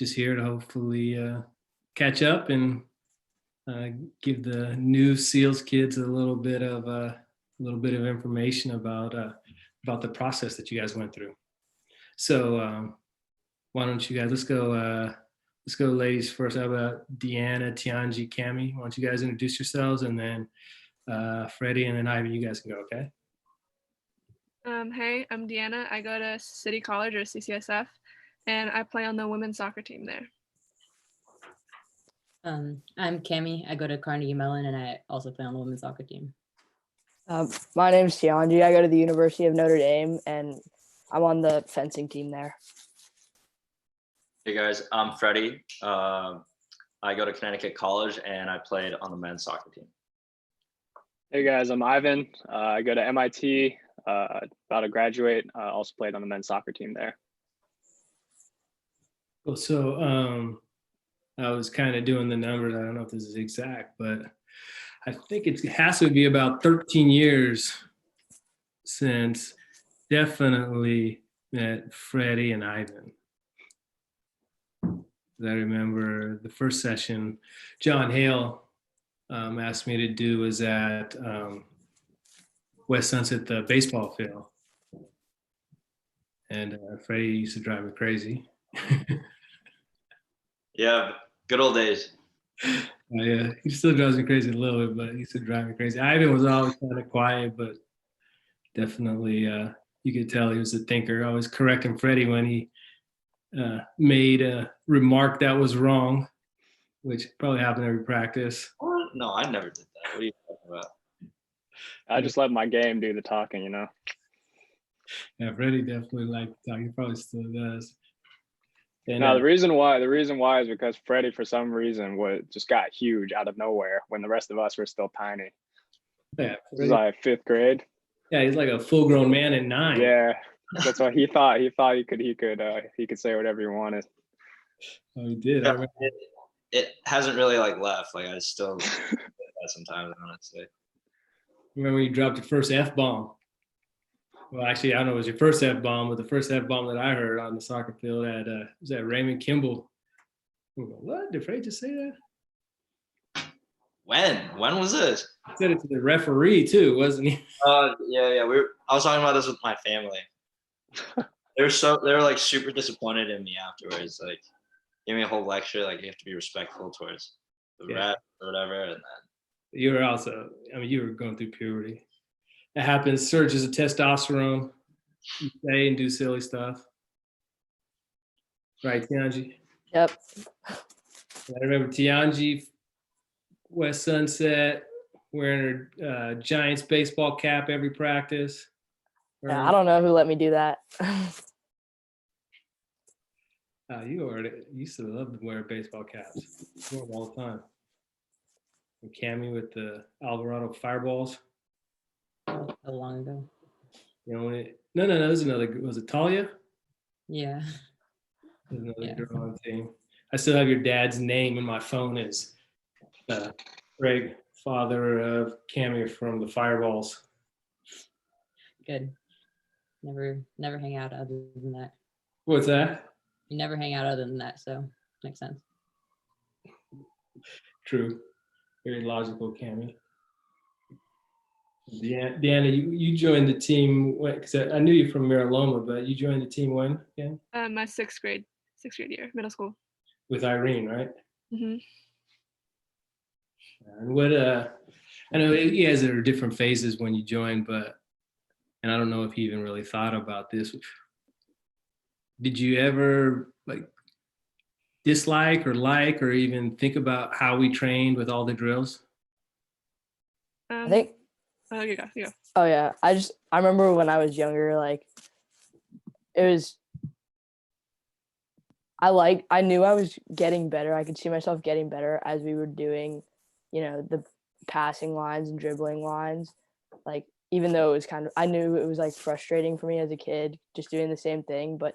just here to hopefully catch up and give the new SEALs kids a little bit of information about the process that you guys went through. So why don't you guys let's go ladies first. How about Deanna, Tianji, Cami? Why don't you guys introduce yourselves, and then Freddie and then Ivan, you guys can go, okay? Hey, I'm Deanna. I go to City College or CCSF, and I play on the women's soccer team there. I'm Cami. I go to Carnegie Mellon, and I also play on the women's soccer team. My name's Tianji. I go to the University of Notre Dame, and I'm on the fencing team there. Hey guys, I'm Freddie. I go to Connecticut College, and I played on the men's soccer team. Hey guys, I'm Ivan. I go to MIT, about to graduate. Also played on the men's soccer team there. Well, so I was kind of doing the numbers. I don't know if this is exact, but I think it has to be about 13 years since definitely met Freddie and Ivan. I remember the first session John Hale asked me to do was at West Sunset, the baseball field. And Freddie used to drive me crazy. Yeah, good old days. Yeah, he still drives me crazy a little bit, but he used to drive me crazy. Ivan was always kind of quiet, but definitely you could tell he was a thinker, always correcting Freddie when he made a remark that was wrong, which probably happened every practice. No, I never did that. What are you talking about? I just let my game do the talking, you know. Yeah, Freddie definitely liked to talk. He probably still does. And, No, the reason why is because Freddie, for some reason, just got huge out of nowhere when the rest of us were still tiny. Yeah, This is like 5th grade. Yeah, he's like a full-grown man at 9. Yeah, that's why he thought he could say whatever he wanted. Oh, he did. Yeah, it hasn't really like left. Like I still do that sometimes, honestly. Remember when you dropped your first F-bomb? Well, actually, I don't know if it was your first F-bomb, but the first F-bomb that I heard on the soccer field was that Raymond Kimball. What? Did Freddie just say that? When was this? He said it to the referee too, wasn't he? Yeah. I was talking about this with my family. They were like super disappointed in me afterwards. Like, gave me a whole lecture. Like, you have to be respectful towards the ref or whatever. And then You were also, you were going through puberty. It happens. Surges of testosterone. You say and do silly stuff. Right, Tianji? Yep. I remember Tianji, West Sunset, wearing her Giants baseball cap every practice. Yeah, I don't know who let me do that. You used to love to wear baseball caps. You wore them all the time. And Cammy with the Alvarado Fireballs. So long ago. You know, no, there's another. Was it Talia? Yeah. There's another girl on the team. I still have your dad's name in my phone as Greg, father of Cammy from the Fireballs. Good. Never hang out other than that. What's that? You never hang out other than that, so makes sense. True. Very logical, Cammy. Deanna, you joined the team because I knew you from Mariloma, but you joined the team when again? My sixth grade year, middle school. With Irene, right? Mm-hmm. And what I know you guys are different phases when you joined, and I don't know if you even really thought about this. Did you ever dislike or even think about how we trained with all the drills? I think. Oh, you go. Oh yeah, I remember when I was younger, like it was. I knew I was getting better. I could see myself getting better as we were doing, the passing lines and dribbling lines. Like, even though it was I knew it was like frustrating for me as a kid, just doing the same thing, but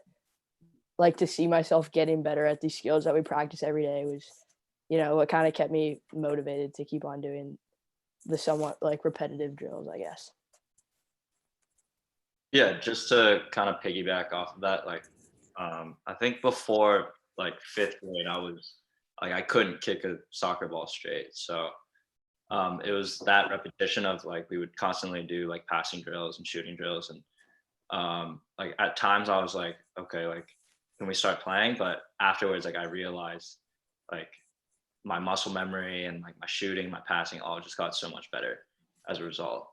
like to see myself getting better at these skills that we practice every day was, what kind of kept me motivated to keep on doing the somewhat like repetitive drills, I guess. Yeah, just to kind of piggyback off of that, like I think before like 5th grade, I was like, I couldn't kick a soccer ball straight. So it was that repetition of like, we would constantly do like passing drills and shooting drills. And like at times I was like, okay, like, can we start playing? But afterwards, like I realized like my muscle memory and like my shooting, my passing all just got so much better as a result.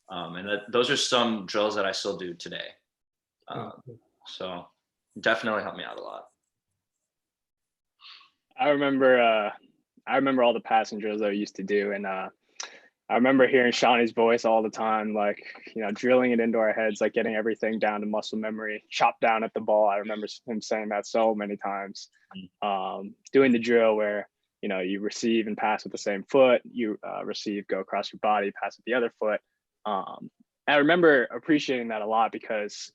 And those are some drills that I still do today. So definitely helped me out a lot. I remember all the passing drills that I used to do, and I remember hearing Shawnee's voice all the time, like, you know, drilling it into our heads, like getting everything down to muscle memory, chop down at the ball. I remember him saying that so many times. Doing the drill where, you know, you receive and pass with the same foot, you receive, go across your body, pass with the other foot. I remember appreciating that a lot, because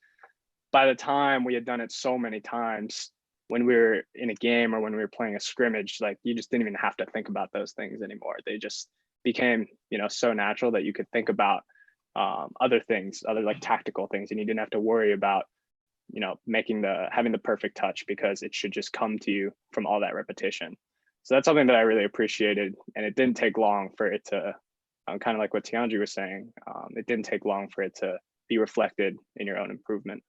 by the time we had done it so many times, when we were in a game or when we were playing a scrimmage, like you just didn't even have to think about those things anymore. They just became, you know, so natural that you could think about other things, other like tactical things, and you didn't have to worry about, you know, having the perfect touch, because it should just come to you from all that repetition. So that's something that I really appreciated, and it didn't take long for it to, kind of like what Tiandri was saying, it didn't take long for it to be reflected in your own improvement.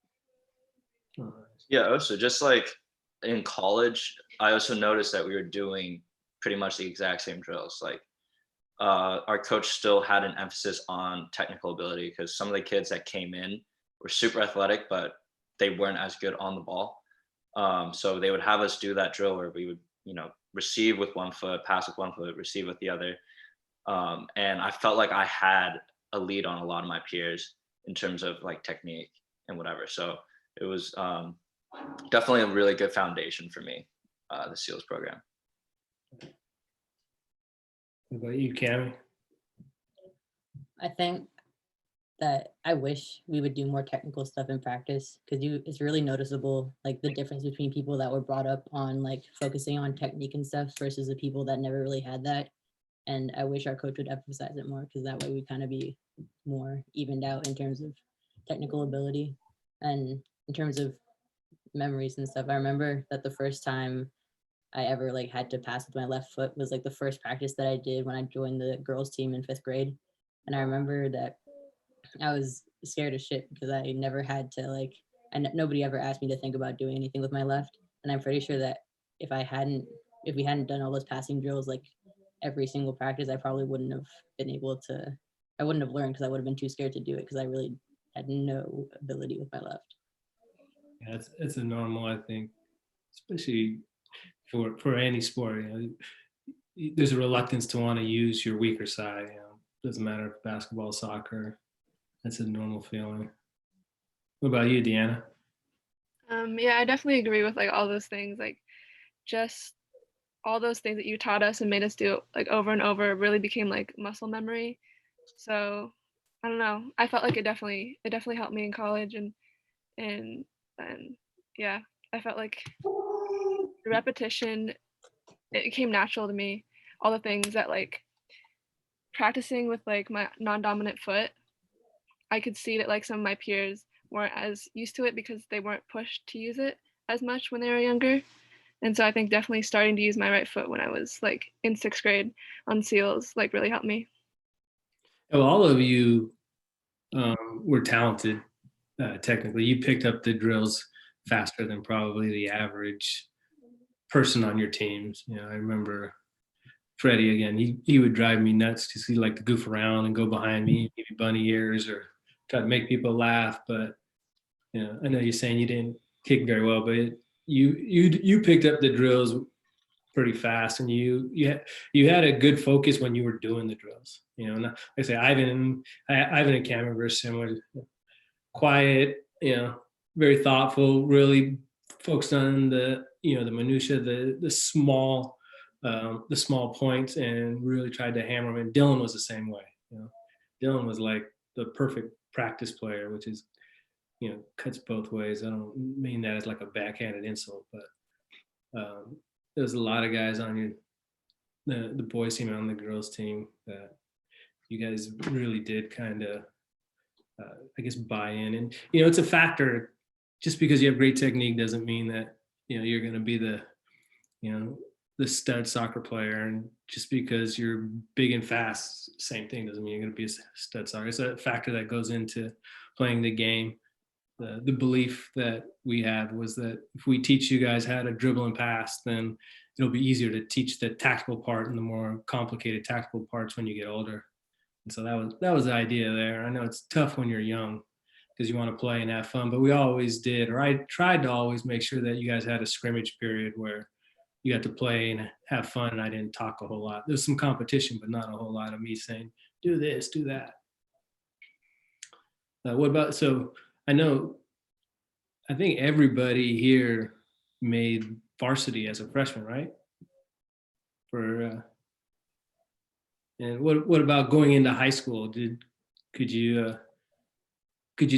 Yeah, also just like in college, I also noticed that we were doing pretty much the exact same drills. Like our coach still had an emphasis on technical ability, because some of the kids that came in were super athletic, but they weren't as good on the ball. So they would have us do that drill where we would, you know, receive with one foot, pass with one foot, receive with the other. And I felt like I had a lead on a lot of my peers in terms of like technique and whatever. So it was definitely a really good foundation for me, the SEALs program. What about you, Cammy? I think that I wish we would do more technical stuff in practice, because it's really noticeable, like the difference between people that were brought up on like focusing on technique and stuff versus the people that never really had that. And I wish our coach would emphasize it more, because that way we kind of be more evened out in terms of technical ability and in terms of memories and stuff. I remember that the first time I ever like had to pass with my left foot was like the first practice that I did when I joined the girls team in 5th grade. And I remember that I was scared as shit, because I never had to like, nobody ever asked me to think about doing anything with my left. And I'm pretty sure that if we hadn't done all those passing drills like every single practice, I probably wouldn't have been able to, I wouldn't have learned, because I would have been too scared to do it, because I really had no ability with my left. Yeah, it's a normal, I think, especially for any sport. You know, there's a reluctance to want to use your weaker side. You know, doesn't matter if basketball, soccer. That's a normal feeling. What about you, Deanna? Yeah, I definitely agree with like all those things, like just all those things that you taught us and made us do like over and over really became like muscle memory. So I don't know. I felt like it definitely helped me in college, and yeah, I felt like the repetition, it came natural to me. All the things that like practicing with like my non-dominant foot, I could see that like some of my peers weren't as used to it because they weren't pushed to use it as much when they were younger. And so I think definitely starting to use my right foot when I was like in 6th grade on SEALs like really helped me. Well, all of you were talented. Technically, you picked up the drills faster than probably the average person on your teams. You know, I remember Freddie again. He would drive me nuts because he liked to goof around and go behind me, give me bunny ears, or try to make people laugh. But you know, I know you're saying you didn't kick very well, but you picked up the drills pretty fast, and you had a good focus when you were doing the drills. You know, like I say, Ivan and Cameron were similar. Quiet, you know, very thoughtful, really focused on the minutia, the small points, and really tried to hammer them in. Dylan was the same way. You know, Dylan was like the perfect practice player, which is, you know, cuts both ways. I don't mean that as like a backhanded insult, but there's a lot of guys on the boys team and on the girls team that you guys really did kind of I guess buy in. And you know, it's a factor. Just because you have great technique doesn't mean that, you know, you're going to be the the stud soccer player, and just because you're big and fast, same thing doesn't mean you're going to be a stud soccer. It's a factor that goes into playing the game. The belief that we had was that if we teach you guys how to dribble and pass, then it'll be easier to teach the tactical part and the more complicated tactical parts when you get older. And so that was the idea there. I know it's tough when you're young because you want to play and have fun, but we always did, or I tried to always make sure that you guys had a scrimmage period where you got to play and have fun, and I didn't talk a whole lot. There's some competition, but not a whole lot of me saying, do this, do that. What about, so I think everybody here made varsity as a freshman, right? And what about going into high school? Could you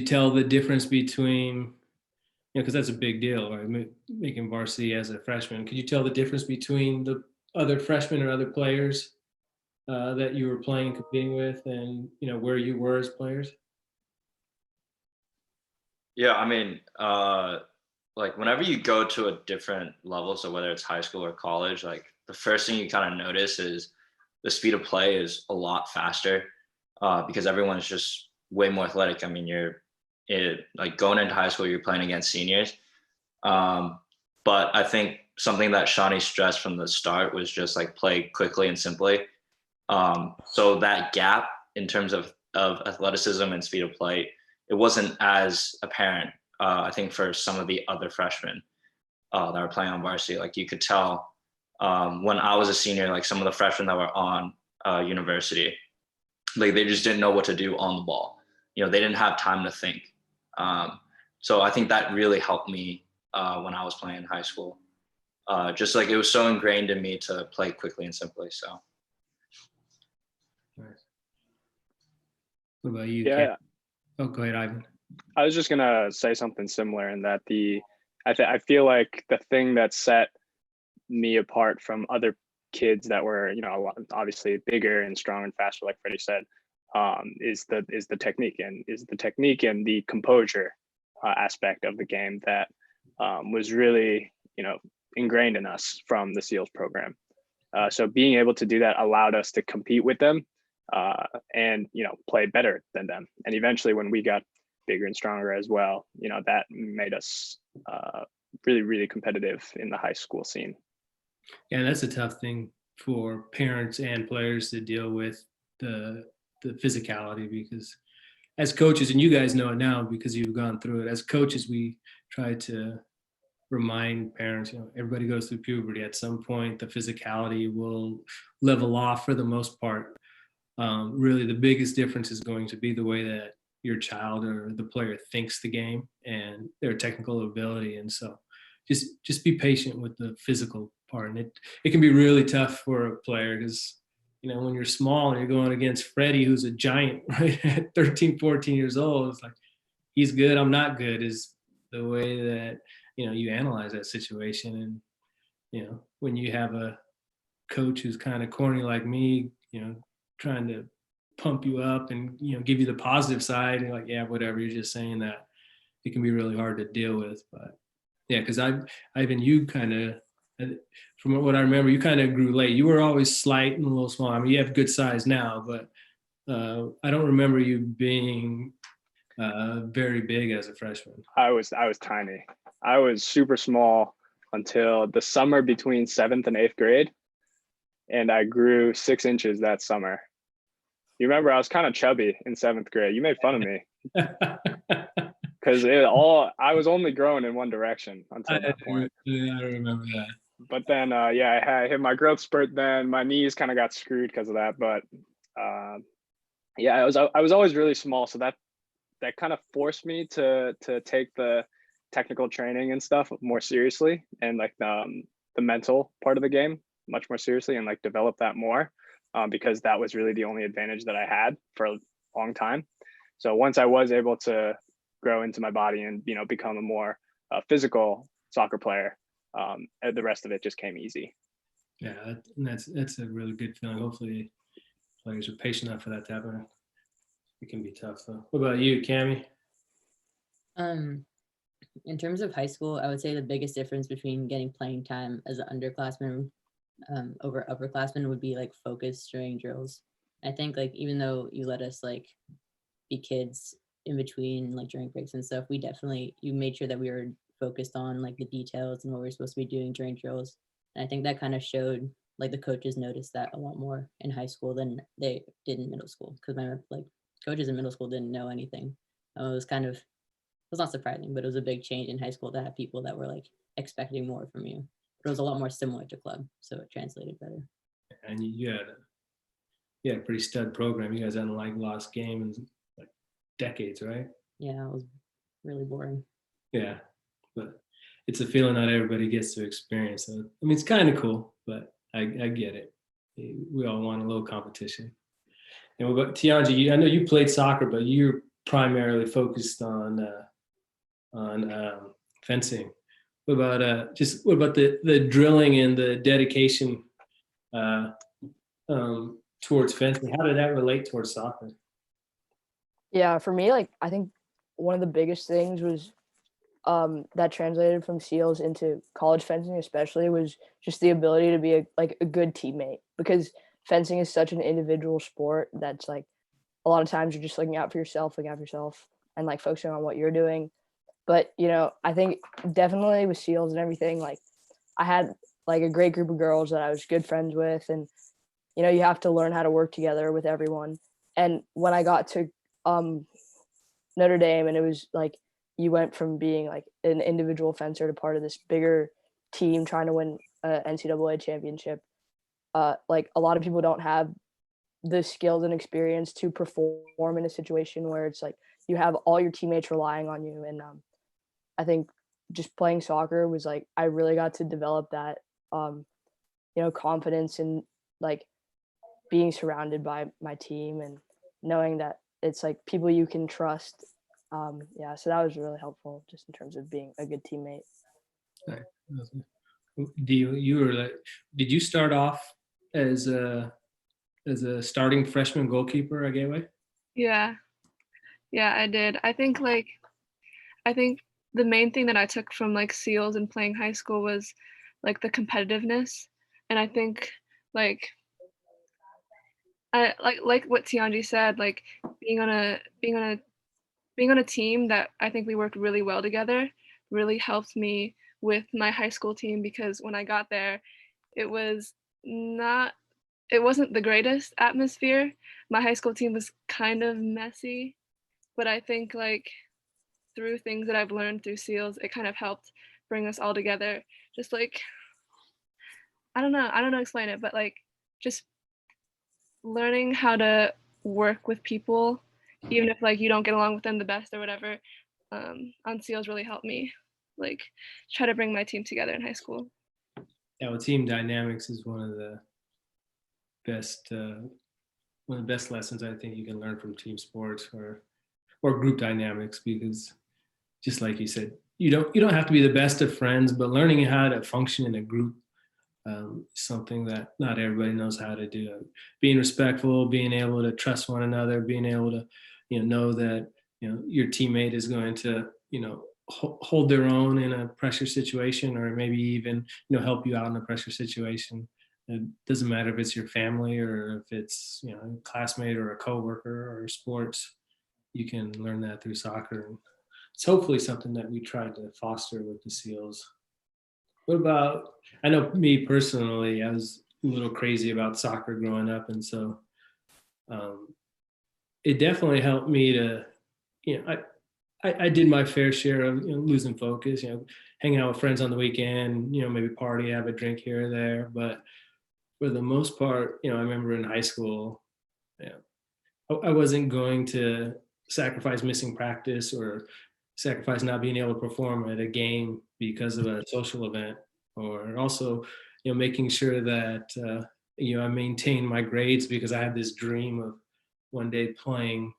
tell the difference between, because that's a big deal, right? Making varsity as a freshman. Could you tell the difference between the other freshmen or other players that you were playing, competing with, and where you were as players? Yeah, I mean, like whenever you go to a different level, so whether it's high school or college, like the first thing you kind of notice is the speed of play is a lot faster because everyone's just way more athletic. I mean, like going into high school, you're playing against seniors. But I think something that Shawnee stressed from the start was just like play quickly and simply. So that gap in terms of athleticism and speed of play, it wasn't as apparent, I think, for some of the other freshmen that were playing on varsity. Like you could tell when I was a senior, like some of the freshmen that were on university, like they just didn't know what to do on the ball. They didn't have time to think. So I think that really helped me when I was playing in high school. Just like it was so ingrained in me to play quickly and simply. So. Nice. What about you, Yeah. Cam? Oh, go ahead, Ivan. I was just gonna say something similar in that I feel like the thing that set me apart from other kids that were, obviously bigger and stronger and faster, like Freddie said, is the technique and the composure aspect of the game that was really, ingrained in us from the SEALs program. So being able to do that allowed us to compete with them and play better than them. And eventually, when we got bigger and stronger as well, that made us really, really competitive in the high school scene. Yeah, that's a tough thing for parents and players to deal with, the physicality, because as coaches, and you guys know it now because you've gone through it, as coaches, we try to remind parents, everybody goes through puberty. At some point, the physicality will level off for the most part. Really, the biggest difference is going to be the way that your child or the player thinks the game and their technical ability. And so just be patient with the physical part. And it can be really tough for a player because, when you're small and you're going against Freddie, who's a giant, right, at 13, 14 years old, it's like, he's good, I'm not good, is the way that, you analyze that situation. And, when you have a coach who's kind of corny like me, trying to pump you up and, give you the positive side, and like, yeah, whatever, you're just saying that, it can be really hard to deal with. But yeah, because Ivan, you kind of, from what I remember, you kind of grew late. You were always slight and a little small. I mean, you have good size now, but I don't remember you being very big as a freshman. I was tiny. I was super small until the summer between 7th and 8th grade, and I grew 6 inches that summer. You remember I was kind of chubby in 7th grade. You made fun of me because I was only growing in one direction until that point. Yeah, I remember that. But then, I hit my growth spurt. Then my knees kind of got screwed because of that. But I was always really small, so that kind of forced me to take the technical training and stuff more seriously, and like the mental part of the game much more seriously, and like develop that more because that was really the only advantage that I had for a long time. So once I was able to grow into my body and become a more physical soccer player, the rest of it just came easy. Yeah, that's a really good feeling. Hopefully players are patient enough for that to happen. It can be tough though. What about you, Cammie? In terms of high school, I would say the biggest difference between getting playing time as an underclassman over upperclassmen would be like focus during drills. I think like even though you let us like be kids in between like during breaks and stuff, you made sure that we were focused on like the details and what we were supposed to be doing during drills. And I think that kind of showed like the coaches noticed that a lot more in high school than they did in middle school, because my like coaches in middle school didn't know anything. It was kind of, it was not surprising, but it was a big change in high school to have people that were like expecting more from you. But it was a lot more similar to club, so it translated better. And you had a pretty stud program. You guys hadn't like lost game in like decades, right? Yeah, it was really boring. Yeah, but it's a feeling not everybody gets to experience. So, I mean, it's kind of cool, but I get it. We all want a little competition. And what about Tianji? I know you played soccer, but you're primarily focused on fencing. What about the drilling and the dedication uh, towards fencing? How did that relate towards soccer? Yeah, for me, like I think one of the biggest things was that translated from SEALs into college fencing, especially, was just the ability to be a good teammate, because fencing is such an individual sport that's like a lot of times you're just looking out for yourself, and like focusing on what you're doing. But I think definitely with SEALs and everything, like I had like a great group of girls that I was good friends with, and you have to learn how to work together with everyone. And when I got to Notre Dame, and it was like you went from being like an individual fencer to part of this bigger team trying to win a NCAA championship. Like a lot of people don't have the skills and experience to perform in a situation where it's like you have all your teammates relying on you. And I think just playing soccer was like I really got to develop that confidence in like being surrounded by my team and knowing that it's like people you can trust. Yeah, so that was really helpful just in terms of being a good teammate. Did you start off as a starting freshman goalkeeper at Gateway? Yeah, I did. I think the main thing that I took from like SEALs and playing high school was like the competitiveness. And I think like I like what Tianji said, like being on a team that I think we worked really well together really helped me with my high school team, because when I got there, it was not it wasn't the greatest atmosphere. My high school team was kind of messy, but I think like through things that I've learned through SEALs, it kind of helped bring us all together. Just like I don't know how to explain it, but like just learning how to work with people, even if like you don't get along with them the best or whatever, on SEALs really helped me like try to bring my team together in high school. Yeah, well, team dynamics is one of the best lessons I think you can learn from team sports or group dynamics, because just like you said, you don't have to be the best of friends, but learning how to function in a group, something that not everybody knows how to do. Being respectful, being able to trust one another, being able to know that your teammate is going to hold their own in a pressure situation, or maybe even help you out in a pressure situation. It doesn't matter if it's your family or if it's a classmate or a coworker or sports. You can learn that through soccer. And it's hopefully something that we try to foster with the SEALs. What about, I know me personally, I was a little crazy about soccer growing up. And so it definitely helped me to, I did my fair share of losing focus, hanging out with friends on the weekend, maybe party, have a drink here or there. But for the most part, I remember in high school, I wasn't going to sacrifice missing practice or sacrifice not being able to perform at a game because of a social event, or also, making sure that, I maintain my grades, because I had this dream of one day playing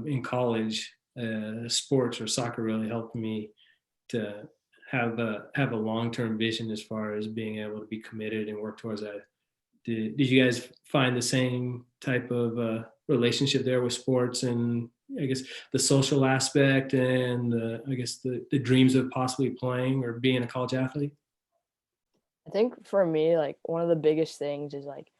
in college. Sports or soccer really helped me to have a long-term vision as far as being able to be committed and work towards that. Did you guys find the same type of relationship there with sports and I guess the social aspect and I guess the dreams of possibly playing or being a college athlete? I think for me, like one of the biggest things is like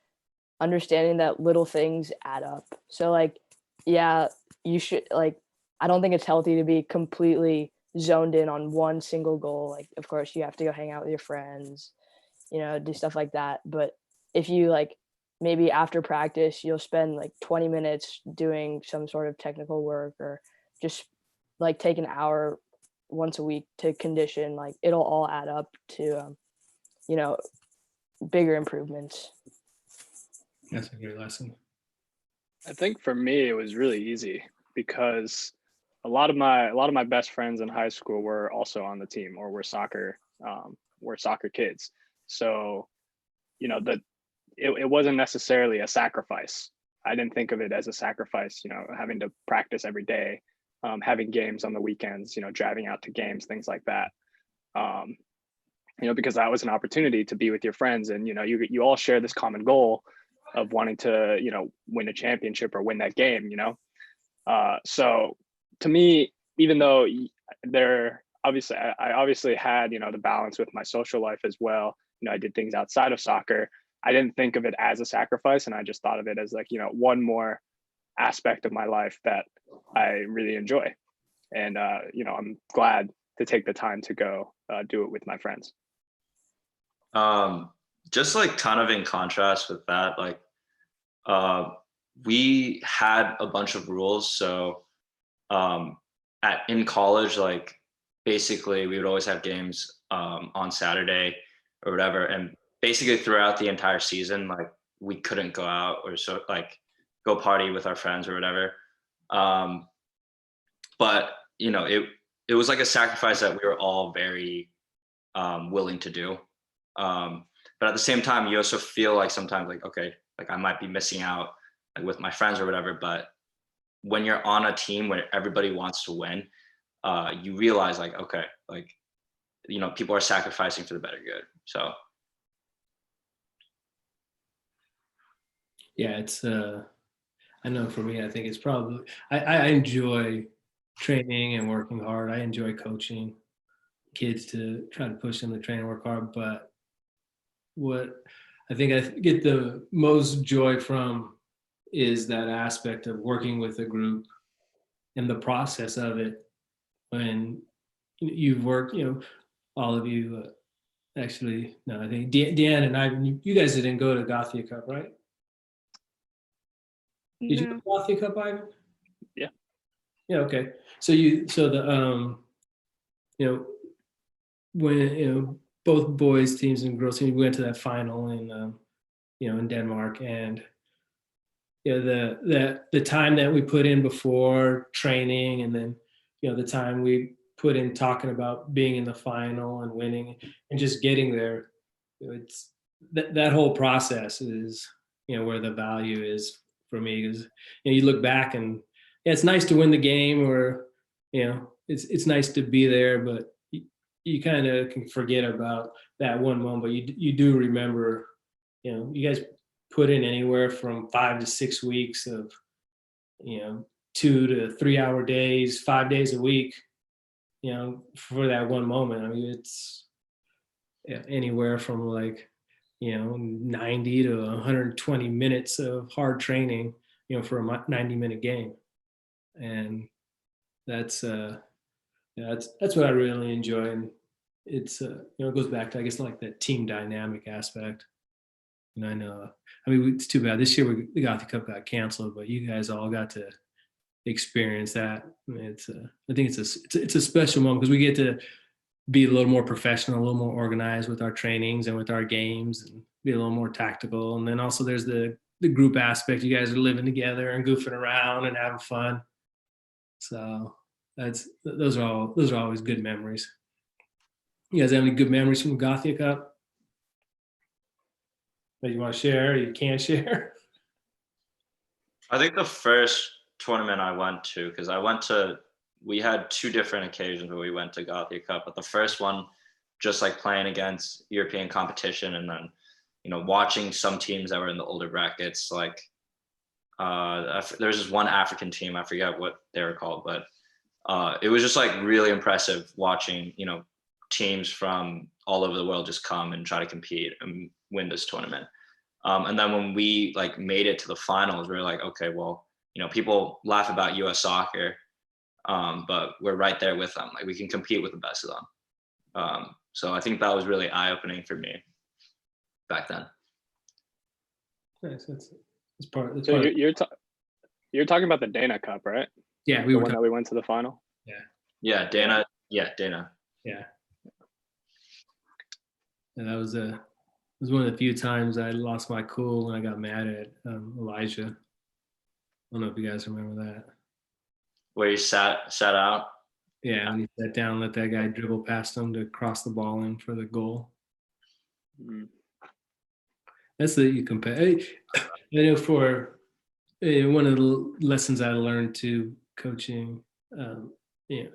understanding that little things add up. So like, yeah, you should like, I don't think it's healthy to be completely zoned in on one single goal. Like, of course, you have to go hang out with your friends, do stuff like that. But if you like, maybe after practice, you'll spend like 20 minutes doing some sort of technical work or just like take an hour once a week to condition, like it'll all add up to, you know, bigger improvements. That's a great lesson. I think for me it was really easy because a lot of my best friends in high school were also on the team or were soccer kids. So that it wasn't necessarily a sacrifice. I didn't think of it as a sacrifice, having to practice every day, having games on the weekends, driving out to games, things like that. Um, because that was an opportunity to be with your friends, and you all share this common goal of wanting to win a championship or win that game. So to me, even though there obviously I obviously had the balance with my social life as well. I did things outside of soccer. I didn't think of it as a sacrifice, and I just thought of it as like one more aspect of my life that I really enjoy, and I'm glad to take the time to go do it with my friends. Just like kind of in contrast with that, like we had a bunch of rules. So in college, like basically we would always have games on Saturday or whatever, and basically throughout the entire season, like we couldn't go out or so like go party with our friends or whatever. But it was like a sacrifice that we were all very willing to do. But at the same time, you also feel like sometimes like, okay, like I might be missing out like with my friends or whatever. But when you're on a team where everybody wants to win, you realize like, okay, like, people are sacrificing for the better good. So. Yeah, it's, I know for me, I think it's probably, I enjoy training and working hard. I enjoy coaching kids to try to push them to train and work hard. But what I think I get the most joy from is that aspect of working with a group and the process of it. When you've worked, all of you, actually, no, I think Deanne and I, you guys didn't go to Gothia Cup, right? Did you go No. to Gothia Cup, Ivan? Yeah. Yeah, okay. So when, both boys teams and girls teams went to that final in Denmark, and the time that we put in before training, and then the time we put in talking about being in the final and winning and just getting there, it's that whole process is where the value is for me, because you look back and it's nice to win the game, or it's nice to be there, but you kind of can forget about that one moment. But you do remember, you guys put in anywhere from 5 to 6 weeks of 2 to 3 hour days, 5 days a week, for that one moment. I mean, it's anywhere from like 90 to 120 minutes of hard training for a 90-minute game. And that's that's what I really enjoy. And it's it goes back to, I guess, like that team dynamic aspect. And I know, I mean, it's too bad this year the Gothia Cup got canceled, but you guys all got to experience that. I mean, I think it's a special moment because we get to be a little more professional, a little more organized with our trainings and with our games, and be a little more tactical. And then also there's the group aspect. You guys are living together and goofing around and having fun. So those are always good memories. You guys have any good memories from the Gothia Cup that you want to share, or you can't share? I think the first tournament I went to, because we had 2 different occasions where we went to Gothia Cup, but the first one, just like playing against European competition, and then, watching some teams that were in the older brackets, like There was this one African team, I forget what they were called, but it was just like really impressive watching, you know, teams from all over the world just come and try to compete and win this tournament. And then when we like made it to the finals, we were like, okay, well, you know, people laugh about US soccer, but we're right there with them. Like we can compete with the best of them. So I think that was really eye-opening for me back then. Nice. That's part. That's So part. you're talking about the Dana Cup, right? Yeah, we The were one that talking. we went to the final. Yeah, Dana. Yeah, Dana. Yeah. And that was one of the few times I lost my cool when I got mad at Elijah. I don't know if you guys remember that. Where you sat out. Yeah, when he sat down, let that guy dribble past him to cross the ball in for the goal. Mm. That's the you compare. I know for one of the lessons I learned to coaching, you know,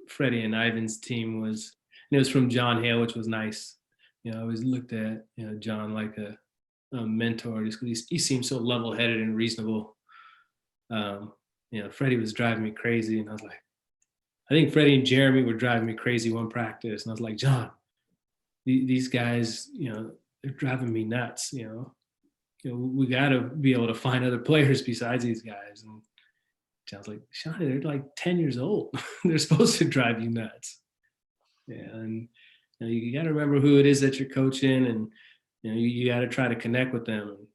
Freddie and Ivan's team was, and it was from John Hale, which was nice. You know, I always looked at, you know, John like a mentor just because he seemed so level-headed and reasonable. You know, Freddie was driving me crazy, and I was like, I think Freddie and Jeremy were driving me crazy one practice, and I was like, John, these guys, you know, they're driving me nuts. You know, we got to be able to find other players besides these guys. And John's like, Shawnee, they're like 10 years old. They're supposed to drive you nuts. Yeah, and you know, you got to remember who it is that you're coaching, and you know, you got to try to connect with them. And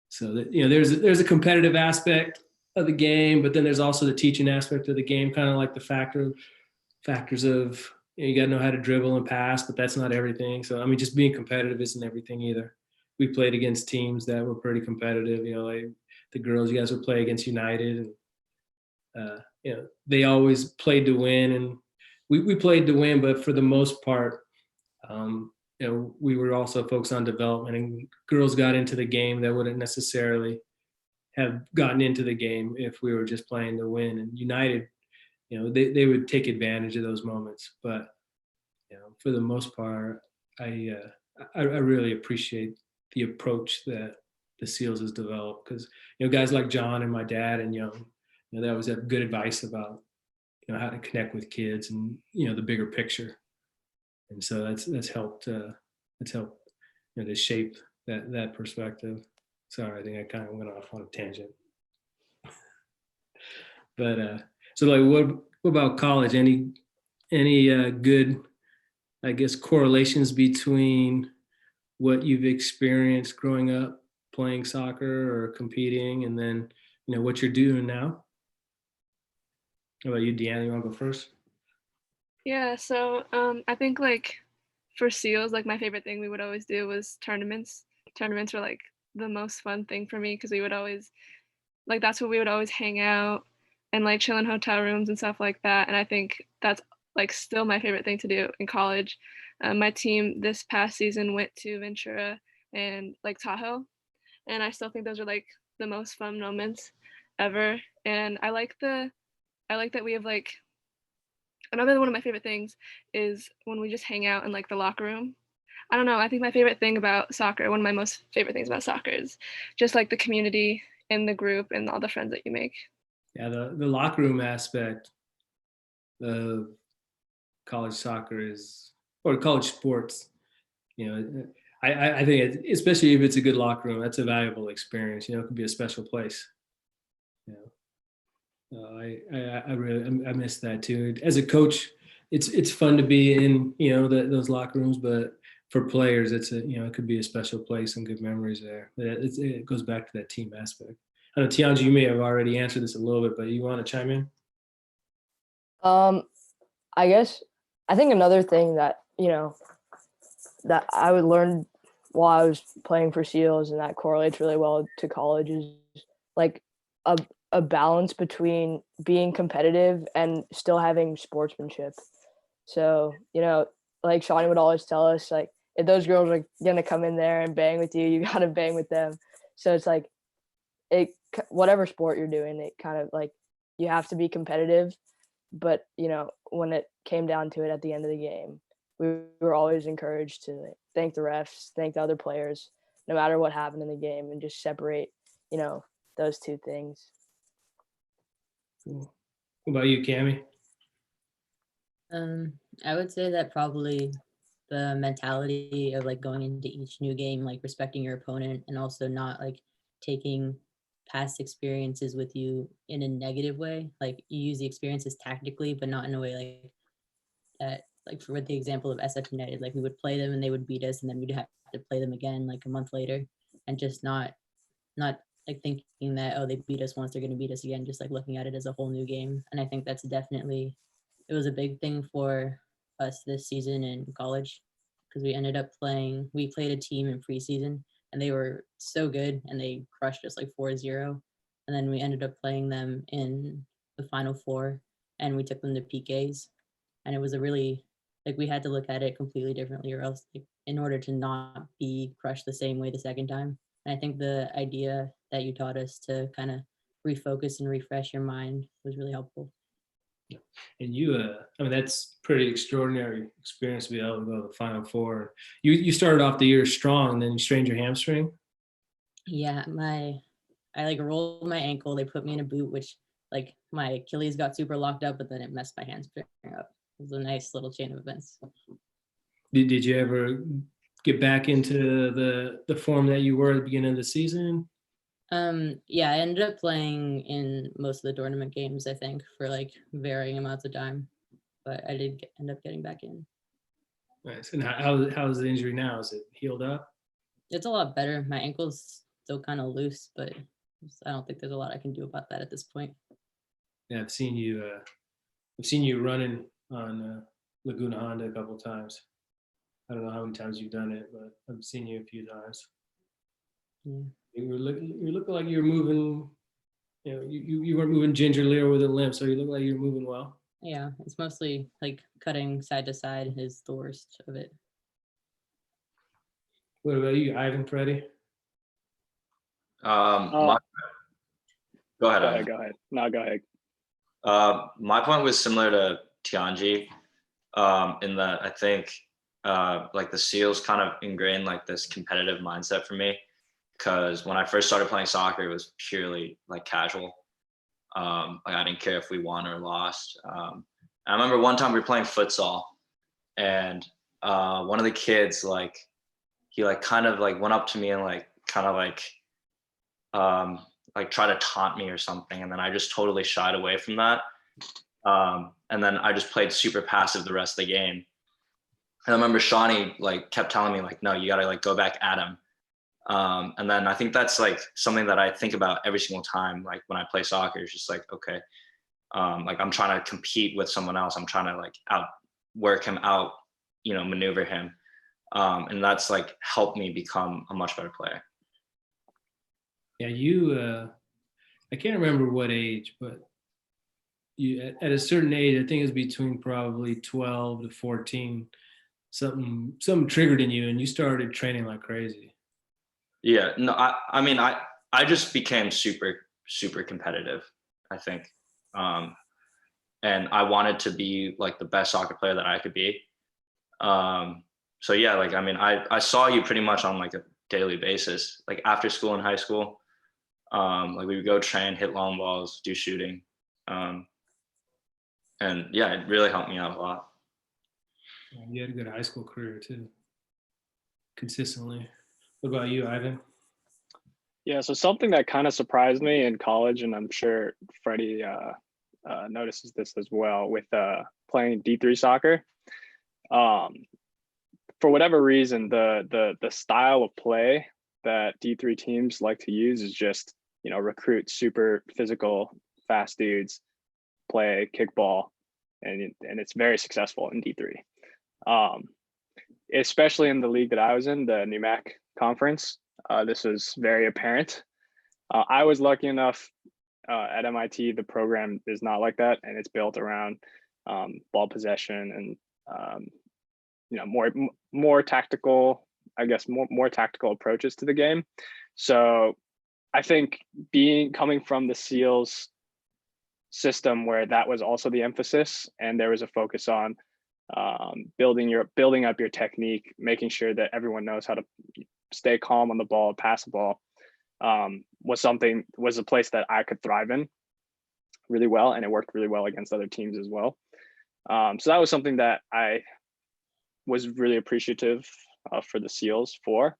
so that, you know, there's a competitive aspect of the game, but then there's also the teaching aspect of the game, kind of like the factors of, you know, you got to know how to dribble and pass, but that's not everything. So I mean, just being competitive isn't everything either. We played against teams that were pretty competitive. You know, like the girls, you guys would play against United, and you know, they always played to win, and we played to win, but for the most part, you know, we were also focused on development, and girls got into the game that wouldn't necessarily have gotten into the game if we were just playing to win. And United, you know, they would take advantage of those moments, but you know, for the most part, I really appreciate the approach that the SEALs has developed, because you know, guys like John and my dad and Young, you know, they always have good advice about, you know, how to connect with kids and, you know, the bigger picture. And so that's helped you know, to shape that perspective. Sorry, I think I kind of went off on a tangent. But so like, what about college? Any good, I guess, correlations between what you've experienced growing up playing soccer or competing, and then, you know, what you're doing now? How about you, Deanna? You want to go first? Yeah, so I think like for SEALs, like my favorite thing we would always do was tournaments. Tournaments were like the most fun thing for me because we would always, like, that's where we would always hang out and like chill in hotel rooms and stuff like that. And I think that's like still my favorite thing to do in college. My team this past season went to Ventura and like Tahoe, and I still think those are like the most fun moments ever. And I like that we have like another one of my favorite things is when we just hang out in like the locker room. I don't know. I think my favorite thing about soccer, one of my most favorite things about soccer is just like the community in the group and all the friends that you make. Yeah, the locker room aspect of college soccer is, or college sports, you know, I think especially if it's a good locker room, that's a valuable experience. You know, it could be a special place. You know, I really I miss that too. As a coach, it's fun to be in, you know, those locker rooms, but for players, it's a, you know, it could be a special place and good memories there. But it goes back to that team aspect. I know, Tianji, you may have already answered this a little bit, but you want to chime in? I guess I think another thing that, you know, that I would learn while I was playing for SEALs, and that correlates really well to college, is like a balance between being competitive and still having sportsmanship. So, you know, like Shawnee would always tell us, like, if those girls are gonna come in there and bang with you, you gotta bang with them. So it's like, whatever sport you're doing, it kind of like, you have to be competitive. But you know, when it came down to it at the end of the game, we were always encouraged to thank the refs, thank the other players, no matter what happened in the game, and just separate, you know, those two things. Cool. What about you, Cammy? I would say that probably the mentality of like going into each new game, like respecting your opponent and also not like taking past experiences with you in a negative way. Like you use the experiences tactically, but not in a way like that. Like for the example of SF United, like we would play them and they would beat us, and then we'd have to play them again like a month later, and just not like thinking that, oh, they beat us once, they're going to beat us again, just like looking at it as a whole new game. And I think that's definitely, it was a big thing for us this season in college, because we played a team in preseason and they were so good and they crushed us like 4-0. And then we ended up playing them in the Final Four and we took them to PKs. And it was a really, like we had to look at it completely differently, or else like, in order to not be crushed the same way the second time. And I think the idea that you taught us to kind of refocus and refresh your mind was really helpful. And you, I mean, that's pretty extraordinary experience to be able to go to the Final Four. You started off the year strong, and then you strained your hamstring. Yeah, I like rolled my ankle. They put me in a boot, which like my Achilles got super locked up, but then it messed my hamstring up. It was a nice little chain of events. Did you ever get back into the form that you were at the beginning of the season? Yeah, I ended up playing in most of the tournament games, I think, for like varying amounts of time, but I did end up getting back in. Nice. And how's the injury now? Is it healed up? It's a lot better. My ankle's still kind of loose, but I don't think there's a lot I can do about that at this point. Yeah, I've seen you running on Laguna Honda a couple times. I don't know how many times you've done it, but I've seen you a few times. Yeah. You look like you were moving. You know, you weren't moving gingerly or with a limp, so you look like you're moving well. Yeah, it's mostly like cutting side to side is the worst of it. What about you, Ivan, Freddie? My, go ahead. Ivan. Go ahead. No, go ahead. My point was similar to Tianji, in that I think like the SEALs kind of ingrained like this competitive mindset for me, because when I first started playing soccer, it was purely like casual. Like I didn't care if we won or lost. I remember one time we were playing futsal, and one of the kids he kind of like went up to me and kind of try to taunt me or something, and then I just totally shied away from that. And then I just played super passive the rest of the game. And I remember Shawnee kept telling me no, you gotta go back at him. And then I think that's something that I think about every single time when I play soccer. It's just okay, I'm trying to compete with someone else. I'm trying to outwork him, maneuver him, and that's helped me become a much better player. Yeah, you. I can't remember what age, but you at a certain age, I think it's between probably 12 to 14. Something triggered in you, and you started training like crazy. Yeah, no, I mean, I just became super competitive, I think. And I wanted to be the best soccer player that I could be. So yeah, I mean, I saw you pretty much on a daily basis, after school in high school. We would go train, hit long balls, do shooting. And yeah, it really helped me out a lot. You had a good high school career too, consistently. What about you, Ivan? Yeah, so something that kind of surprised me in college, and I'm sure Freddie notices this as well with playing D3 soccer. For whatever reason, the style of play that D3 teams like to use is just, recruit super physical, fast dudes, play kickball, and it's very successful in D3. Especially in the league that I was in, the NUMAC conference. This was very apparent. I was lucky enough at MIT, the program is not like that, and it's built around ball possession and more tactical, I guess, more tactical approaches to the game. So I think coming from the SEALs system where that was also the emphasis, and there was a focus on building up your technique, making sure that everyone knows how to stay calm on the ball, pass the ball. was a place that I could thrive in really well, and it worked really well against other teams as well. So that was something that I was really appreciative for the SEALs for,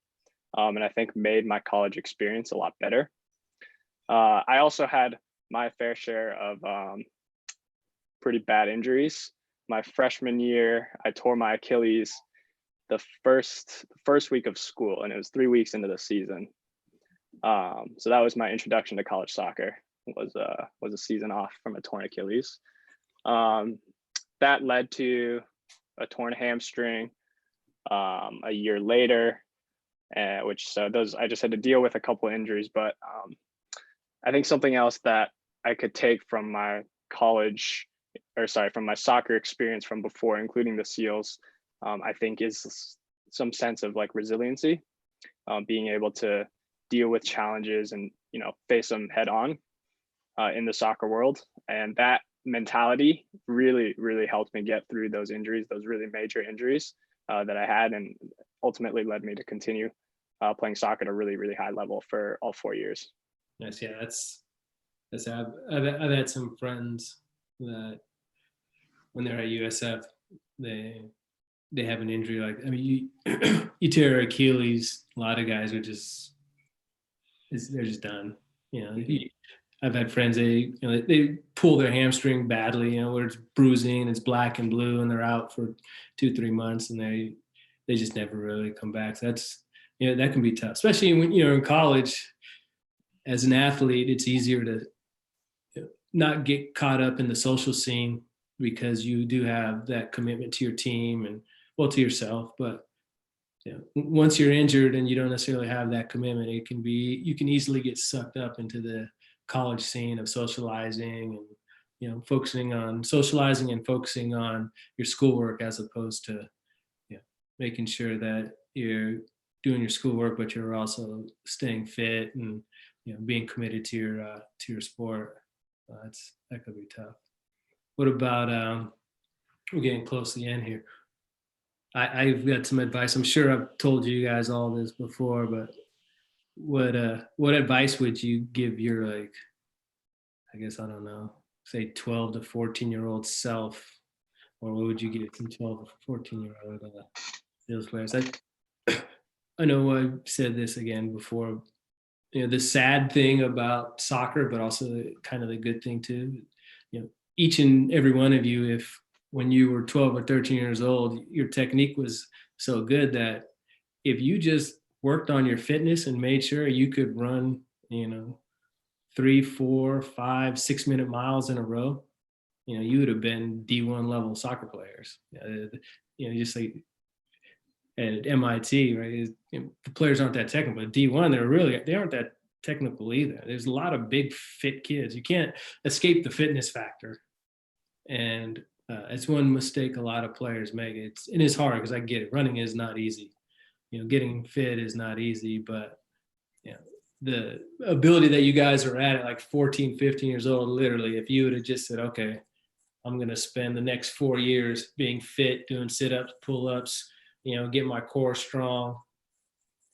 and I think made my college experience a lot better. I also had my fair share of pretty bad injuries. My freshman year, I tore my Achilles the first week of school, and it was 3 weeks into the season. So that was my introduction to college soccer. Was a season off from a torn Achilles. That led to a torn hamstring a year later, I just had to deal with a couple of injuries. But I think something else that I could take from my from my soccer experience from before, including the SEALs, I think is some sense of like resiliency, being able to deal with challenges and, you know, face them head on in the soccer world. And that mentality really, really helped me get through those injuries, those really major injuries that I had, and ultimately led me to continue playing soccer at a really, really high level for all 4 years. Nice. Yeah, that's I've had some friends that when they're at USF, they have an injury. Like, I mean, you tear Achilles, a lot of guys are they're just done. You know, I've had friends, they pull their hamstring badly, you know, where it's bruising, it's black and blue, and they're out for 2-3 months, and they just never really come back. So that's, you know, that can be tough, especially when you're in college. As an athlete, it's easier to not get caught up in the social scene because you do have that commitment to your team and, well, to yourself. But you know, once you're injured and you don't necessarily have that commitment, you can easily get sucked up into the college scene of socializing and, you know, focusing on socializing and focusing on your schoolwork, as opposed to, you know, making sure that you're doing your schoolwork, but you're also staying fit and, you know, being committed to your sport. That could be tough. What about we're getting close to the end here. I've got some advice. I'm sure I've told you guys all this before, but what advice would you give your, like, I guess, I don't know, say 12 to 14-year-old self, or what would you give some 12 to 14-year-old sales players? I know I've said this again before. You know, the sad thing about soccer, but also kind of the good thing too. You know, each and every one of you, if when you were 12 or 13 years old, your technique was so good that if you just worked on your fitness and made sure you could run, you know, 3, 4, 5, 6-minute miles in a row, you know, you would have been D1 level soccer players. You know, just like at MIT, right? You know, the players aren't that technical. But D1, they aren't that technical either. There's a lot of big fit kids. You can't escape the fitness factor, and it's one mistake a lot of players make. It's hard, because I get it. Running is not easy. You know, getting fit is not easy, but you know, the ability that you guys are at like 14, 15 years old, literally, if you would have just said, okay, I'm going to spend the next 4 years being fit, doing sit-ups, pull-ups, you know, get my core strong,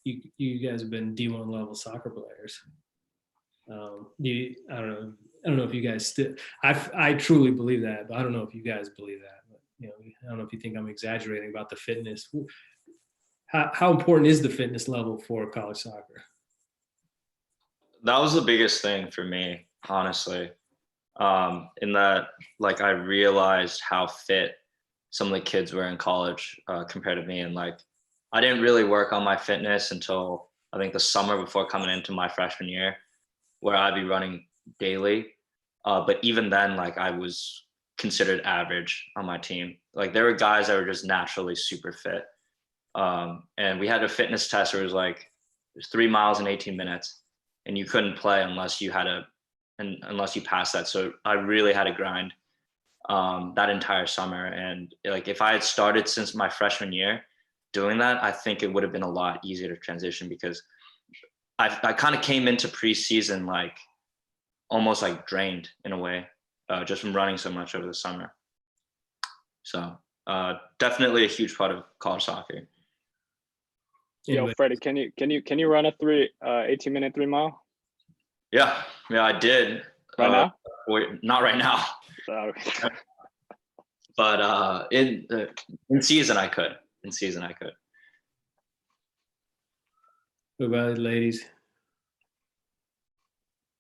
you guys have been D1 level soccer players. I don't know if you guys still, I truly believe that, but I don't know if you guys believe that. But, you know, I don't know if you think I'm exaggerating about the fitness. How important is the fitness level for college soccer? That was the biggest thing for me, honestly. In that, like, I realized how fit some of the kids were in college compared to me. And like, I didn't really work on my fitness until I think the summer before coming into my freshman year, where I'd be running daily. But even then, like, I was considered average on my team. Like, there were guys that were just naturally super fit. And we had a fitness test where it was 3 miles in 18 minutes, and you couldn't play unless you passed that. So I really had to grind that entire summer. And like, if I had started since my freshman year doing that, I think it would have been a lot easier to transition, because I kind of came into preseason like almost like drained in a way, just from running so much over the summer. So definitely a huge part of college soccer. Yo, Anyway, Freddie, can you run a 18-minute 3 mile Yeah, I did. right now? Wait, not right now, So, but in season I could. In season I could. what about it, ladies?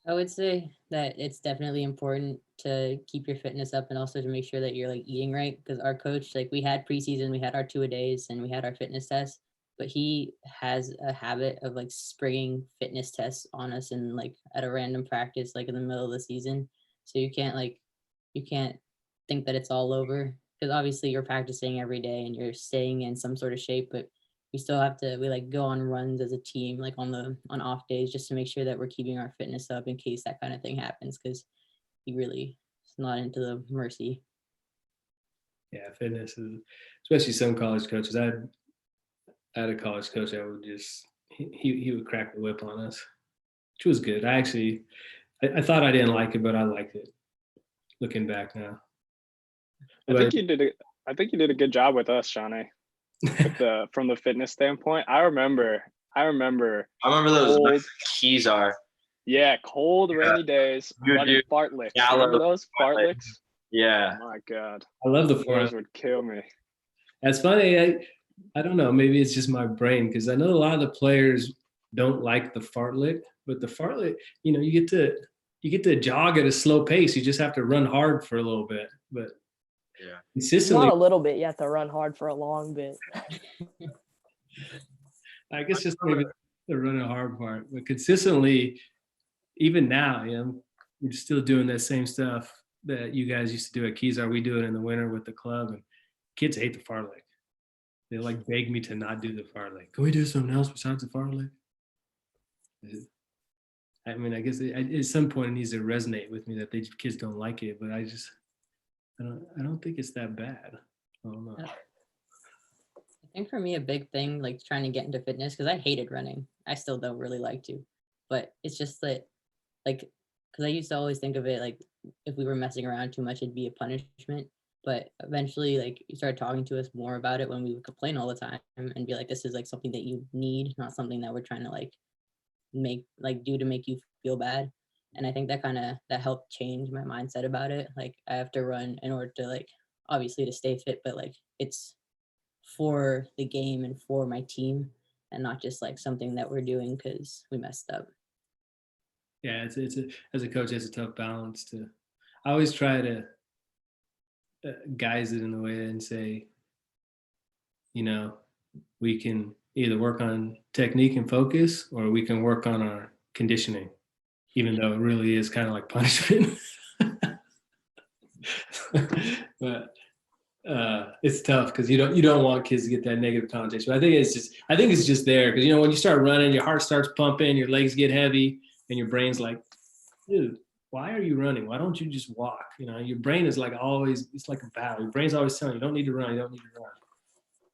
I would say that it's definitely important to keep your fitness up and also to make sure that you're like eating right. Because our coach, like we had preseason, we had our 2-a-days and we had our fitness tests, but he has a habit of like springing fitness tests on us and like at a random practice, like in the middle of the season. So you can't think that it's all over because obviously you're practicing every day and you're staying in some sort of shape, but we still have to we like go on runs as a team like on off days just to make sure that we're keeping our fitness up in case that kind of thing happens because he really is not into the mercy. Yeah, fitness is, especially some college coaches. I had a college coach that would just he would crack the whip on us, which was good. I thought I didn't like it, but I liked it. Looking back now, I but think you did a good job with us, Shawnee. From the fitness standpoint. I remember I remember those cold, keys are. cold rainy days You running do. fartleks. Yeah, Remember those fartlek. fartleks? Yeah. Oh my God, I love the those form. would kill me. That's funny. I don't know. Maybe it's just my brain because I know a lot of the players don't like the fartlek, but the fartlek, you get to jog at a slow pace. You just have to run hard for a little bit, but Yeah. consistently. Not a little bit. You have to run hard for a long bit. I guess just maybe the running hard part, but consistently, even now, we're still doing that same stuff that you guys used to do at Kezar. We do it in the winter with the club, and kids hate the fartlek. They like beg me to not do the fartlek. Can we do something else besides the fartlek? I mean, I guess at some point it needs to resonate with me that these kids don't like it, but I don't think it's that bad. I don't know. I think for me a big thing like trying to get into fitness because I hated running. I still don't really like to, but it's just that like because I used to always think of it like if we were messing around too much it'd be a punishment. But eventually like you started talking to us more about it when we would complain all the time and be like this is like something that you need, not something that we're trying to like do to make you feel bad. And I think that helped change my mindset about it. Like I have to run in order to like obviously to stay fit, but like it's for the game and for my team and not just like something that we're doing because we messed up. Yeah, as a coach, it's a tough balance to. I always try to guise it in a way and say, we can either work on technique and focus, or we can work on our conditioning, even though it really is kind of like punishment. But it's tough because you don't want kids to get that negative connotation. But I think it's just there because when you start running, your heart starts pumping, your legs get heavy, and your brain's like, dude, why are you running? Why don't you just walk? Your brain is like always, it's like a battle. Your brain's always telling you, don't need to run, you don't need to run.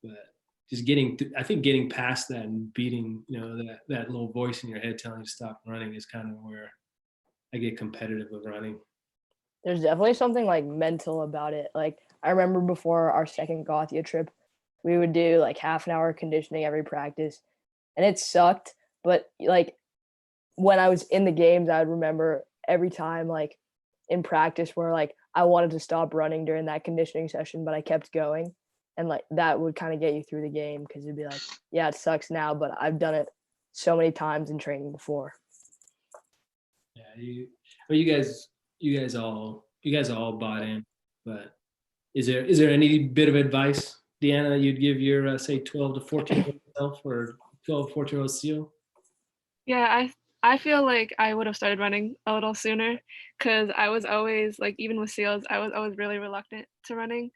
But just I think getting past that and beating, that little voice in your head telling you to stop running is kind of where I get competitive with running. There's definitely something like mental about it. Like I remember before our second Gothia trip, we would do like half an hour conditioning every practice, and it sucked. But like when I was in the games, I would remember every time like in practice where like I wanted to stop running during that conditioning session, but I kept going. And like that would kind of get you through the game because it'd be like, yeah, it sucks now, but I've done it so many times in training before. Yeah, you guys all bought in. But is there any bit of advice, Deanna, you'd give your say 12 to 14-year-old self or 12, 14-year-old Seal? Yeah, I feel like I would have started running a little sooner because I was always like even with SEALs, I was always really reluctant to running.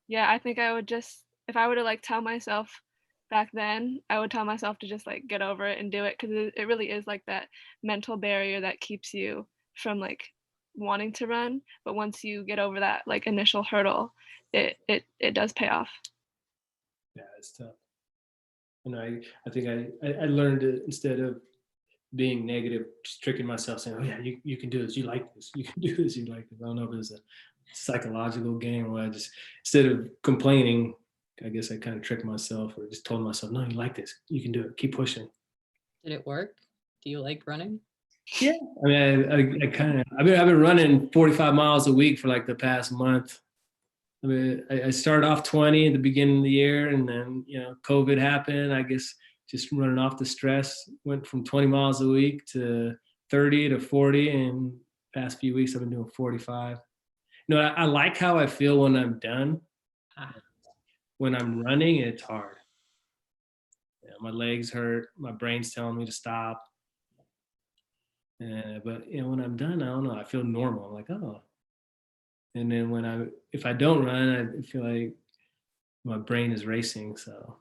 Yeah, I think I would just if I were to like tell myself back then, I would tell myself to just like get over it and do it because it really is like that mental barrier that keeps you from like wanting to run. But once you get over that like initial hurdle, it does pay off. Yeah, it's tough. I think I learned it instead of being negative, just tricking myself saying, oh yeah, you can do this, you like this, you can do this, you like this. I don't know if it's a psychological game where I just instead of complaining, I guess I kind of tricked myself or just told myself, no, you like this, you can do it, keep pushing. Did it work? Do you like running? Yeah, I mean, I kind of, I've been running 45 miles a week for like the past month. I mean, I started off 20 at the beginning of the year, and then COVID happened. I guess just running off the stress, went from 20 miles a week to 30 to 40, and past few weeks I've been doing 45. I like how I feel when I'm done. Ah. When I'm running, it's hard. My legs hurt. My brain's telling me to stop. But when I'm done, I don't know. I feel normal. I'm like, oh. And then if I don't run, I feel like my brain is racing. So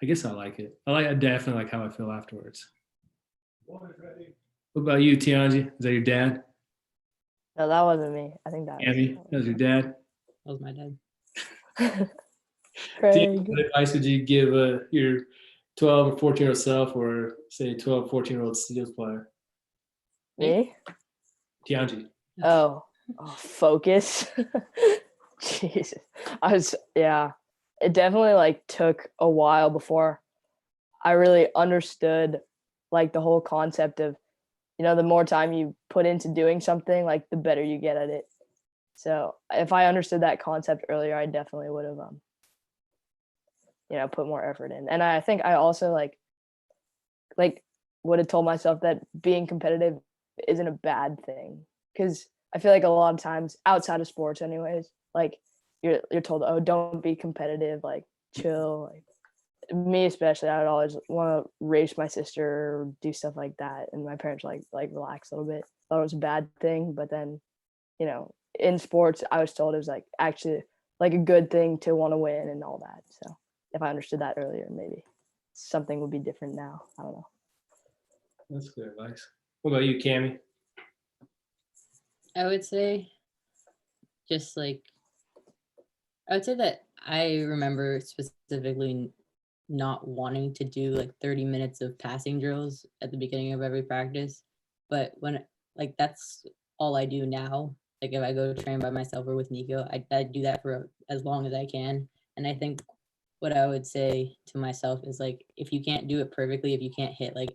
I guess I like it. I definitely like how I feel afterwards. What about you, Tianji? Is that your dad? No, that wasn't me. I think that Amy, that was your dad? That was my dad. was Tianji, Craig. what advice would you give your 12 or 14-year-old self, or say 12, 14-year-old Steelers player? Me? Tianji. Oh, focus. Jesus. It definitely like took a while before I really understood like the whole concept of, the more time you put into doing something, like the better you get at it. So if I understood that concept earlier, I definitely would have, put more effort in. And I think I also like would have told myself that being competitive isn't a bad thing, because I feel like a lot of times outside of sports anyways, like you're told, oh, don't be competitive, like chill. Like me especially, I would always want to race my sister or do stuff like that, and my parents like relax a little bit. Thought it was a bad thing, but then in sports I was told it was like actually like a good thing to want to win and all that. So if I understood that earlier, maybe something would be different now. I don't know. That's good advice. What about you, Cammie? I would say just like, I would say that I remember specifically not wanting to do like 30 minutes of passing drills at the beginning of every practice. But when like that's all I do now. Like if I go train by myself or with Nico, I do that for as long as I can. And I think what I would say to myself is like, if you can't do it perfectly, if you can't hit like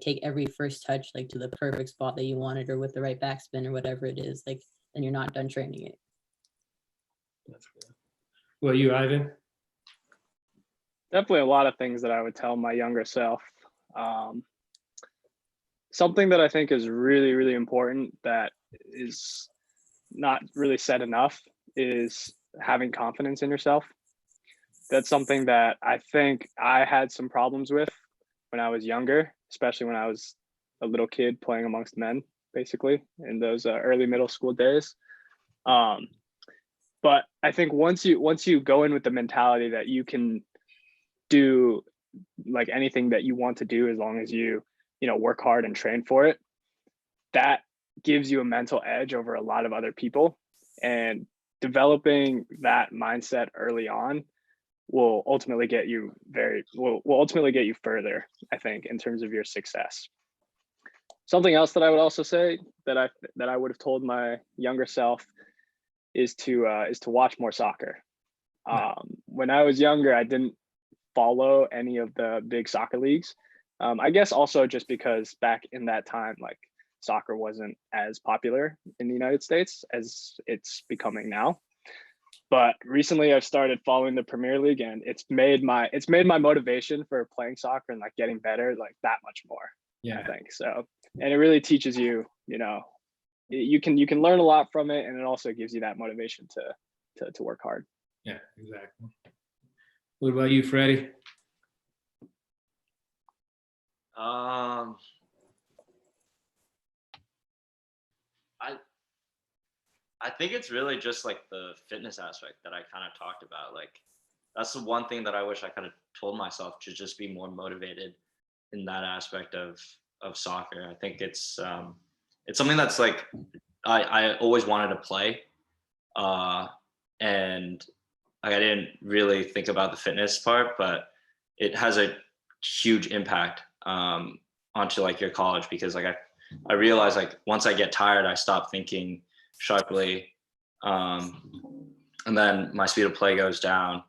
take every first touch like to the perfect spot that you wanted, or with the right backspin or whatever it is, like then you're not done training it. That's good. Well, you, Ivan? Definitely a lot of things that I would tell my younger self. Something that I think is really, really important that is not really said enough is having confidence in yourself. That's something that I think I had some problems with when I was younger, especially when I was a little kid playing amongst men, basically in those early middle school days. But I think once you go in with the mentality that you can do like anything that you want to do as long as you work hard and train for it, that gives you a mental edge over a lot of other people. And developing that mindset early on will ultimately get you further, I think, in terms of your success. Something else that I would also say that I would have told my younger self is to watch more soccer. When I was younger, I didn't follow any of the big soccer leagues. I guess also just because back in that time, like soccer wasn't as popular in the United States as it's becoming now. But recently I've started following the Premier League, and it's made my motivation for playing soccer and like getting better like that much more. Yeah, I think so. And it really teaches you, you can learn a lot from it, and it also gives you that motivation to work hard. Yeah, exactly. What about you, Freddie? I think it's really just like the fitness aspect that I kind of talked about. Like that's the one thing that I wish I could have told myself, to just be more motivated in that aspect of soccer. I think it's something that's like I always wanted to play, and like I didn't really think about the fitness part, but it has a huge impact onto like your college, because like I realized like once I get tired, I stop thinking sharply, and then my speed of play goes down.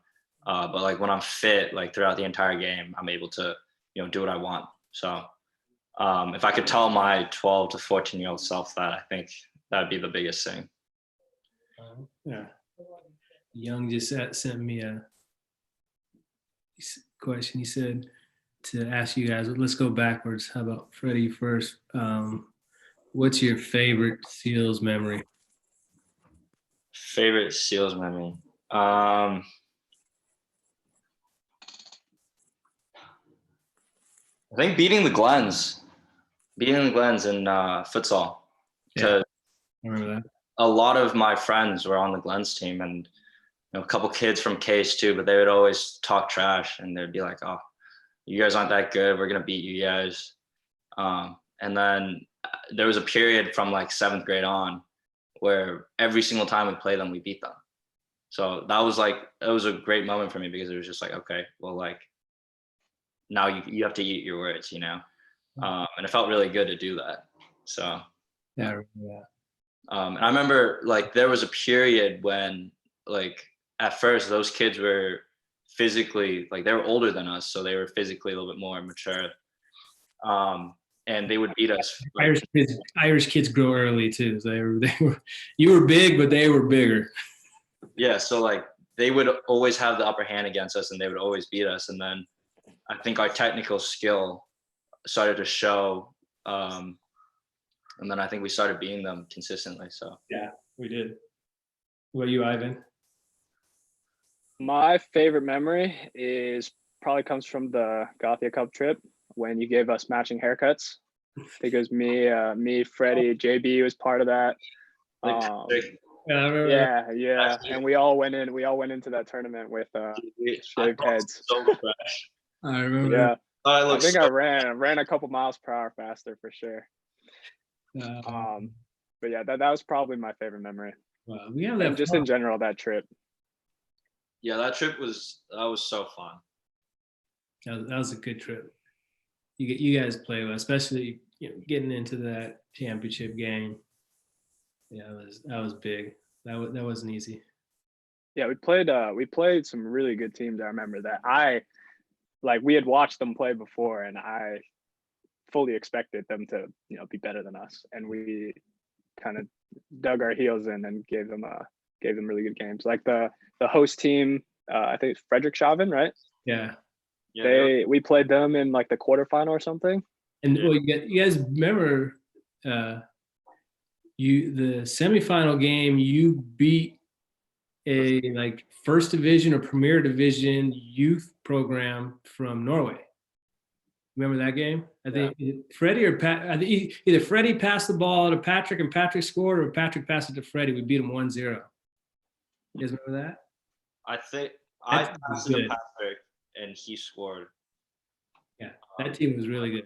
But like when I'm fit, like throughout the entire game, I'm able to, do what I want. So if I could tell my 12 to 14-year-old self that, I think that'd be the biggest thing. Yeah. Young just sent me a question. He said to ask you guys, let's go backwards. How about Freddie first? What's your favorite SEALs memory? Favorite SEALs memory? I think beating the Glens in futsal, because I remember that. a lot of my friends were on the Glens team, and a couple kids from Case too, but they would always talk trash, and they'd be like, "Oh, you guys aren't that good. We're gonna beat you guys." And then there was a period from like 7th grade on where every single time we played them, we beat them. So that was a great moment for me, because it was just like, okay, well, like now you have to eat your words, and it felt really good to do that. So Yeah, I remember that. and I remember like there was a period when like at first those kids were physically, like they were older than us, so they were physically a little bit more mature. And they would beat us. Like, Irish kids grow early too. So you were big, but they were bigger. yeah, so like they would always have the upper hand against us, and they would always beat us. And then I think our technical skill started to show. And then I think we started beating them consistently. So Yeah, we did. What about you, Ivan? My favorite memory is probably comes from the Gothia Cup trip when you gave us matching haircuts. I think it was me, Freddie, JB was part of that. like, Yeah, I remember that. Yeah, and we all went into that tournament with shaved heads. so fresh. I remember. Yeah, I think so I ran a couple miles per hour faster for sure. That. But yeah, that was probably my favorite memory. Wow, we have that. And just in general, that trip. Yeah, that was so fun. That was a good trip. You guys play well, especially getting into that championship game. Yeah, that was big. That wasn't easy. Yeah, we played some really good teams. I remember that. We had watched them play before, and I fully expected them to be better than us, and we kind of dug our heels in and gave them really good games. Like the host team, I think it's Frederikshavn, right? Yeah. We played them in like the quarterfinal or something. And well, you guys remember the semifinal game, you beat a like first division or premier division youth program from Norway. Remember that game? I think Freddie or Pat. I think either Freddie passed the ball to Patrick and Patrick scored, or Patrick passed it to Freddie. We beat him 1-0. You guys remember that? I think I passed it to Patrick and he scored. Yeah, that team was really good.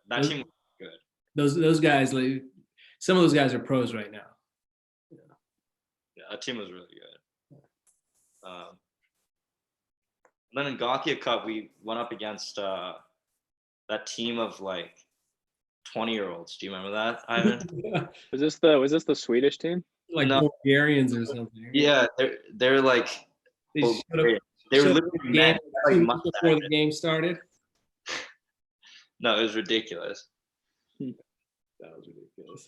That team was good. Those guys, like some of those guys are pros right now. Yeah, that team was really good. Then in Gothia Cup, we went up against that team of like 20-year-olds. Do you remember that, Ivan? Was this the Swedish team? Like No. Bulgarians or something. Yeah, they're like They Bulgarian. showed up, They were showed up literally the game men, like 2 minutes before the mustaches. game started. No, it was ridiculous. That was ridiculous.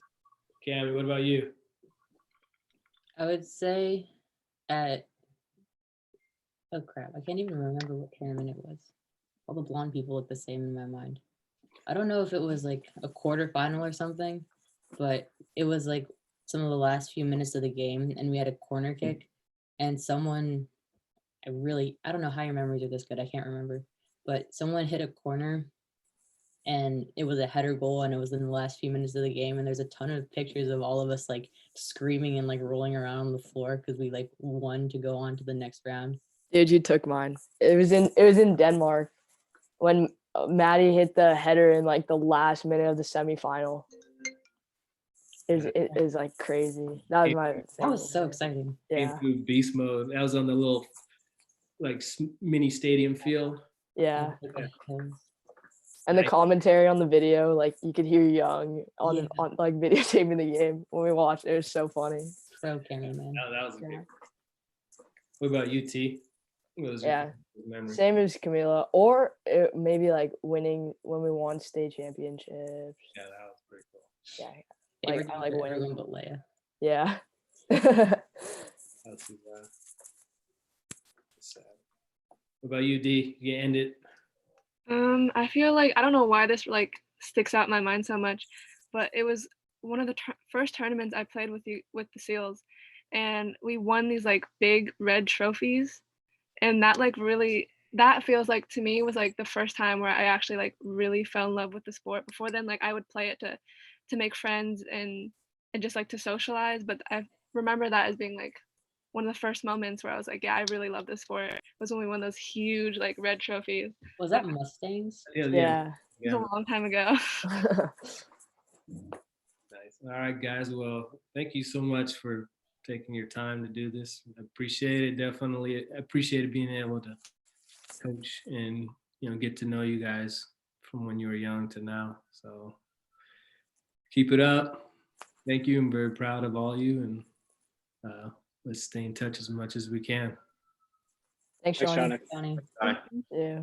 Cammy, what about you? I would say oh crap, I can't even remember what tournament it was. All the blonde people look the same in my mind. I don't know if it was like a quarterfinal or something, but it was like some of the last few minutes of the game, and we had a corner kick, and someone, I don't know how your memories are this good, I can't remember, but someone hit a corner, and it was a header goal, and it was in the last few minutes of the game, and there's a ton of pictures of all of us like screaming and like rolling around on the floor because we like won to go on to the next round. Dude, you took mine. It was in Denmark when Maddie hit the header in like the last minute of the semifinal. It is like crazy. That was my. That was so exciting. Yeah. Into beast mode. That was on the little like mini stadium field. Yeah. Okay. And the commentary on the video, like you could hear Young on like videotaping the game when we watched. It was so funny. So canny, man. That was good. What about you, T? Those are Yeah. good memories. Same as Camila, or maybe like winning when we won state championships. Yeah, that was pretty cool. Yeah, Favorite I game like for winning. everyone but Leia. Yeah. That's too bad. Sad. What about you, D? You end it. I feel like I don't know why this like sticks out in my mind so much, but it was one of the first tournaments I played with the Seals, and we won these like big red trophies, and that like really that feels like to me was like the first time where I actually like really fell in love with the sport. Before then, like I would play it to make friends and just like to socialize, but I remember that as being like one of the first moments where I was like, yeah, I really love this sport was when we won those huge like red trophies. Was that Mustangs? Yeah. It was a long time ago. Nice. All right, guys. Well, thank you so much for taking your time to do this. I appreciate it. Definitely appreciated being able to coach and get to know you guys from when you were young to now. So keep it up. Thank you. I'm very proud of all you, and let's stay in touch as much as we can. Thanks, Thanks, Shawnee. Johnny. Johnny. Bye. Yeah.